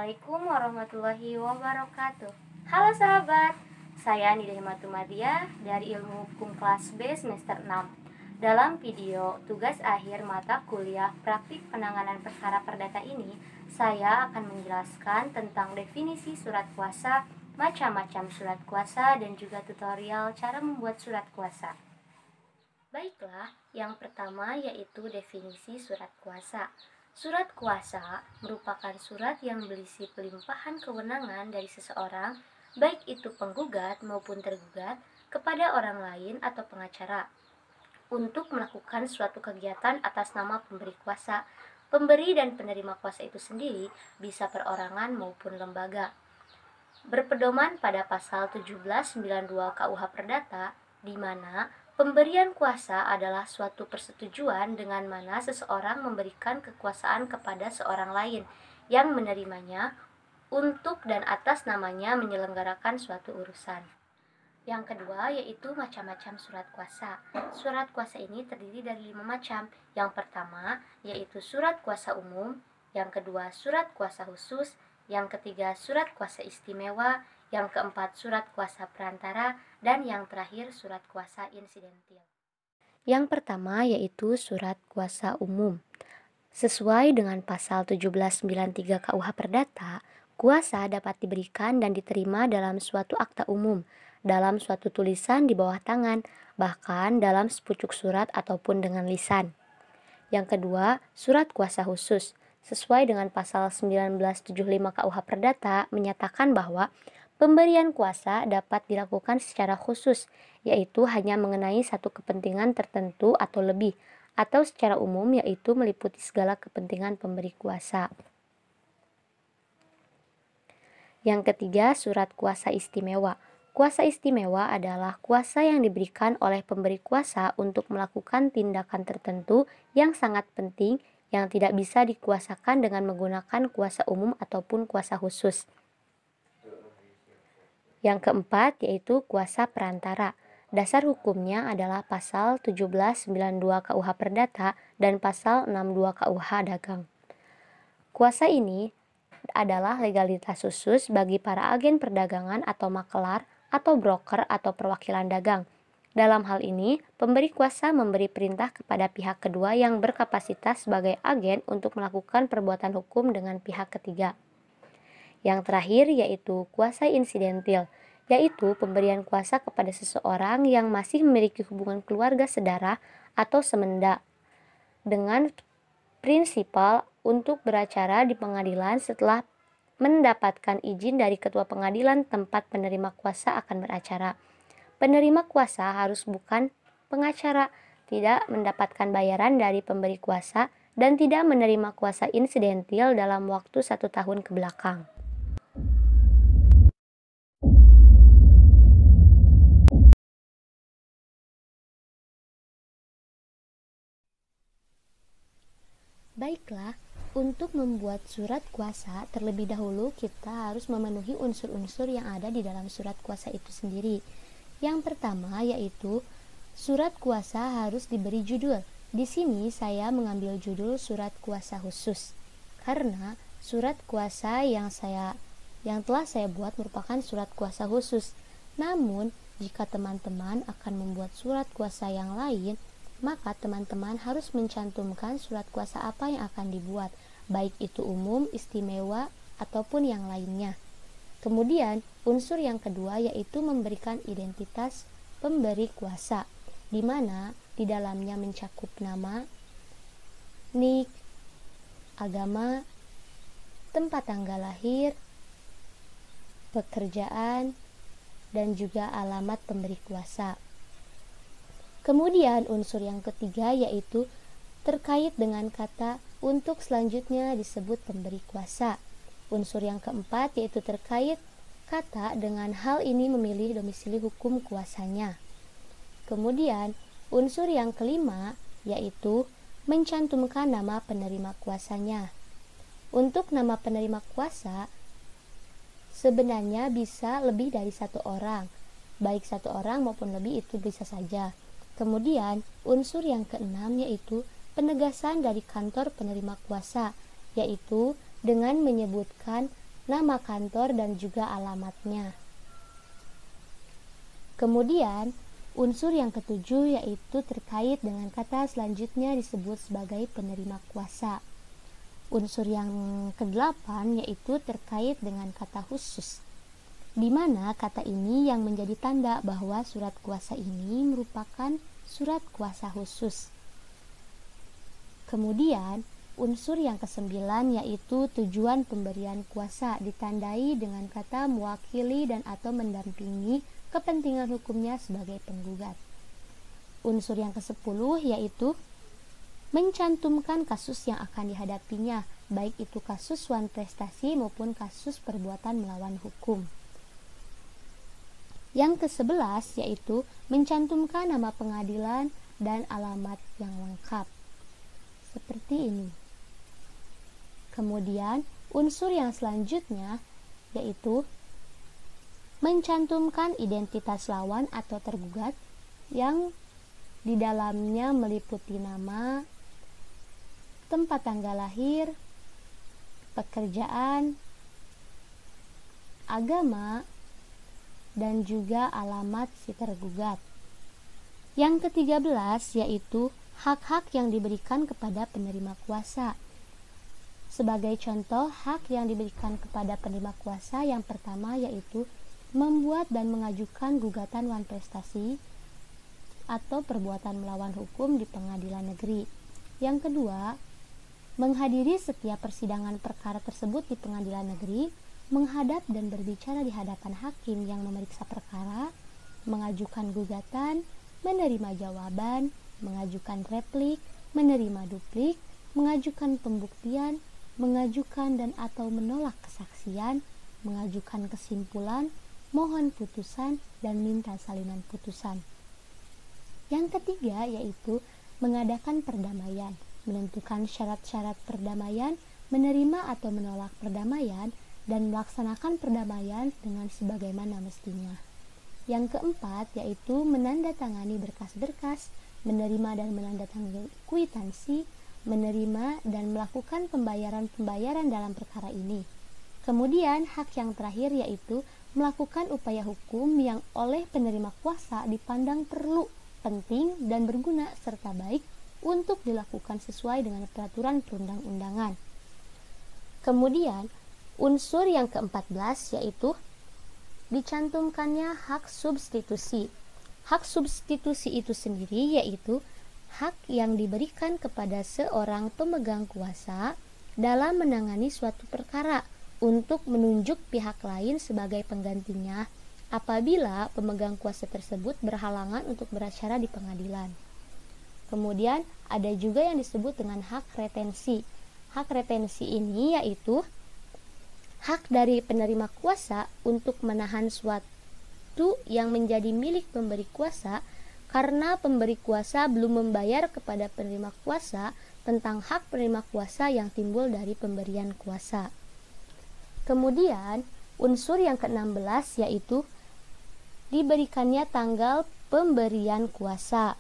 Assalamualaikum warahmatullahi wabarakatuh. Halo sahabat, saya Nidahimatumadia dari Ilmu Hukum kelas B semester 6. Dalam video tugas akhir mata kuliah praktik penanganan perkara perdata ini, saya akan menjelaskan tentang definisi surat kuasa, macam-macam surat kuasa, dan juga tutorial cara membuat surat kuasa. Baiklah, yang pertama yaitu definisi surat kuasa. Surat kuasa merupakan surat yang berisi pelimpahan kewenangan dari seseorang, baik itu penggugat maupun tergugat, kepada orang lain atau pengacara, untuk melakukan suatu kegiatan atas nama pemberi kuasa. Pemberi dan penerima kuasa itu sendiri bisa perorangan maupun lembaga. Berpedoman pada pasal 1792 KUH Perdata, di mana pemberian kuasa adalah suatu persetujuan dengan mana seseorang memberikan kekuasaan kepada seorang lain yang menerimanya untuk dan atas namanya menyelenggarakan suatu urusan. Yang kedua yaitu macam-macam surat kuasa. Surat kuasa ini terdiri dari 5 macam. Yang pertama yaitu surat kuasa umum, yang kedua surat kuasa khusus, yang ketiga surat kuasa istimewa, yang keempat surat kuasa perantara, dan yang terakhir surat kuasa insidentil. Yang pertama yaitu surat kuasa umum. Sesuai dengan pasal 1793 KUH Perdata, kuasa dapat diberikan dan diterima dalam suatu akta umum, dalam suatu tulisan di bawah tangan, bahkan dalam sepucuk surat ataupun dengan lisan. Yang kedua, surat kuasa khusus. Sesuai dengan pasal 1975 KUH Perdata menyatakan bahwa pemberian kuasa dapat dilakukan secara khusus, yaitu hanya mengenai satu kepentingan tertentu atau lebih, atau secara umum yaitu meliputi segala kepentingan pemberi kuasa. Yang ketiga, surat kuasa istimewa. Kuasa istimewa adalah kuasa yang diberikan oleh pemberi kuasa untuk melakukan tindakan tertentu yang sangat penting yang tidak bisa dikuasakan dengan menggunakan kuasa umum ataupun kuasa khusus. Yang keempat yaitu kuasa perantara. Dasar hukumnya adalah pasal 1792 KUH Perdata dan pasal 62 KUH Dagang. Kuasa ini adalah legalitas khusus bagi para agen perdagangan atau makelar atau broker atau perwakilan dagang. Dalam hal ini, pemberi kuasa memberi perintah kepada pihak kedua yang berkapasitas sebagai agen untuk melakukan perbuatan hukum dengan pihak ketiga. Yang terakhir yaitu kuasa insidentil, yaitu pemberian kuasa kepada seseorang yang masih memiliki hubungan keluarga sedara atau semenda dengan prinsipal untuk beracara di pengadilan setelah mendapatkan izin dari ketua pengadilan tempat penerima kuasa akan beracara. Penerima kuasa harus bukan pengacara, tidak mendapatkan bayaran dari pemberi kuasa, dan tidak menerima kuasa insidentil dalam waktu 1 tahun ke belakang. Baiklah, untuk membuat surat kuasa, terlebih dahulu kita harus memenuhi unsur-unsur yang ada di dalam surat kuasa itu sendiri. Yang pertama yaitu surat kuasa harus diberi judul. Di sini saya mengambil judul surat kuasa khusus karena surat kuasa yang telah saya buat merupakan surat kuasa khusus. Namun, jika teman-teman akan membuat surat kuasa yang lain, maka teman-teman harus mencantumkan surat kuasa apa yang akan dibuat, baik itu umum, istimewa, ataupun yang lainnya. Kemudian, unsur yang kedua yaitu memberikan identitas pemberi kuasa, di mana di dalamnya mencakup nama, nik, agama, tempat tanggal lahir, pekerjaan, dan juga alamat pemberi kuasa. Kemudian unsur yang ketiga yaitu terkait dengan kata untuk selanjutnya disebut pemberi kuasa. Unsur yang keempat yaitu terkait kata dengan hal ini memilih domisili hukum kuasanya. Kemudian unsur yang kelima yaitu mencantumkan nama penerima kuasanya. Untuk nama penerima kuasa sebenarnya bisa lebih dari satu orang, baik satu orang maupun lebih itu bisa saja. Kemudian unsur yang keenam yaitu penegasan dari kantor penerima kuasa, yaitu dengan menyebutkan nama kantor dan juga alamatnya. Kemudian, unsur yang ketujuh yaitu terkait dengan kata selanjutnya disebut sebagai penerima kuasa. Unsur yang kedelapan yaitu terkait dengan kata khusus, di mana kata ini yang menjadi tanda bahwa surat kuasa ini merupakan surat kuasa khusus. Kemudian, unsur yang kesembilan yaitu tujuan pemberian kuasa ditandai dengan kata mewakili dan atau mendampingi kepentingan hukumnya sebagai penggugat. Unsur yang ke-10 yaitu mencantumkan kasus yang akan dihadapinya, baik itu kasus suan prestasi maupun kasus perbuatan melawan hukum. Yang ke-11 yaitu mencantumkan nama pengadilan dan alamat yang lengkap. Seperti ini. Kemudian, unsur yang selanjutnya yaitu mencantumkan identitas lawan atau tergugat yang di dalamnya meliputi nama, tempat tanggal lahir, pekerjaan, agama, dan juga alamat si tergugat. Yang ke-13 yaitu hak-hak yang diberikan kepada penerima kuasa. Sebagai contoh, hak yang diberikan kepada penerima kuasa yang pertama yaitu membuat dan mengajukan gugatan wan prestasi atau perbuatan melawan hukum di pengadilan negeri. Yang kedua, menghadiri setiap persidangan perkara tersebut di pengadilan negeri, menghadap dan berbicara di hadapan hakim yang memeriksa perkara, mengajukan gugatan, menerima jawaban, mengajukan replik, menerima duplik, mengajukan pembuktian, mengajukan dan atau menolak kesaksian, mengajukan kesimpulan, mohon putusan, dan minta salinan putusan. Yang ketiga yaitu mengadakan perdamaian, menentukan syarat-syarat perdamaian, menerima atau menolak perdamaian, dan melaksanakan perdamaian dengan sebagaimana mestinya. Yang keempat yaitu menandatangani berkas-berkas, menerima dan menandatangani kwitansi, menerima dan melakukan pembayaran-pembayaran dalam perkara ini. Kemudian hak yang terakhir yaitu melakukan upaya hukum yang oleh penerima kuasa dipandang perlu, penting, dan berguna serta baik untuk dilakukan sesuai dengan peraturan perundang-undangan. Kemudian, unsur yang ke-14 yaitu dicantumkannya hak substitusi. Hak substitusi itu sendiri yaitu hak yang diberikan kepada seorang pemegang kuasa dalam menangani suatu perkara untuk menunjuk pihak lain sebagai penggantinya apabila pemegang kuasa tersebut berhalangan untuk beracara di pengadilan. Kemudian ada juga yang disebut dengan hak retensi. Hak retensi ini yaitu hak dari penerima kuasa untuk menahan suatu yang menjadi milik pemberi kuasa karena pemberi kuasa belum membayar kepada penerima kuasa tentang hak penerima kuasa yang timbul dari pemberian kuasa. Kemudian, unsur yang ke-16 yaitu diberikannya tanggal pemberian kuasa.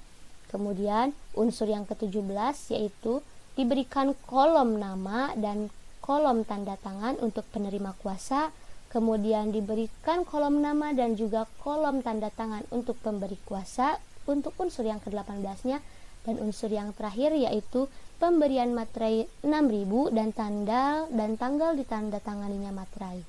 Kemudian, unsur yang ke-17 yaitu diberikan kolom nama dan kolom tanda tangan untuk penerima kuasa. Kemudian diberikan kolom nama dan juga kolom tanda tangan untuk pemberi kuasa untuk unsur yang ke-18-nya. Dan unsur yang terakhir yaitu pemberian materai 6.000 dan tanggal ditandatanganinya materai.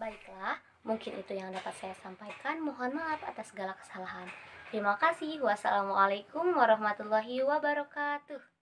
Baiklah, mungkin itu yang dapat saya sampaikan. Mohon maaf atas segala kesalahan. Terima kasih. Wassalamualaikum warahmatullahi wabarakatuh.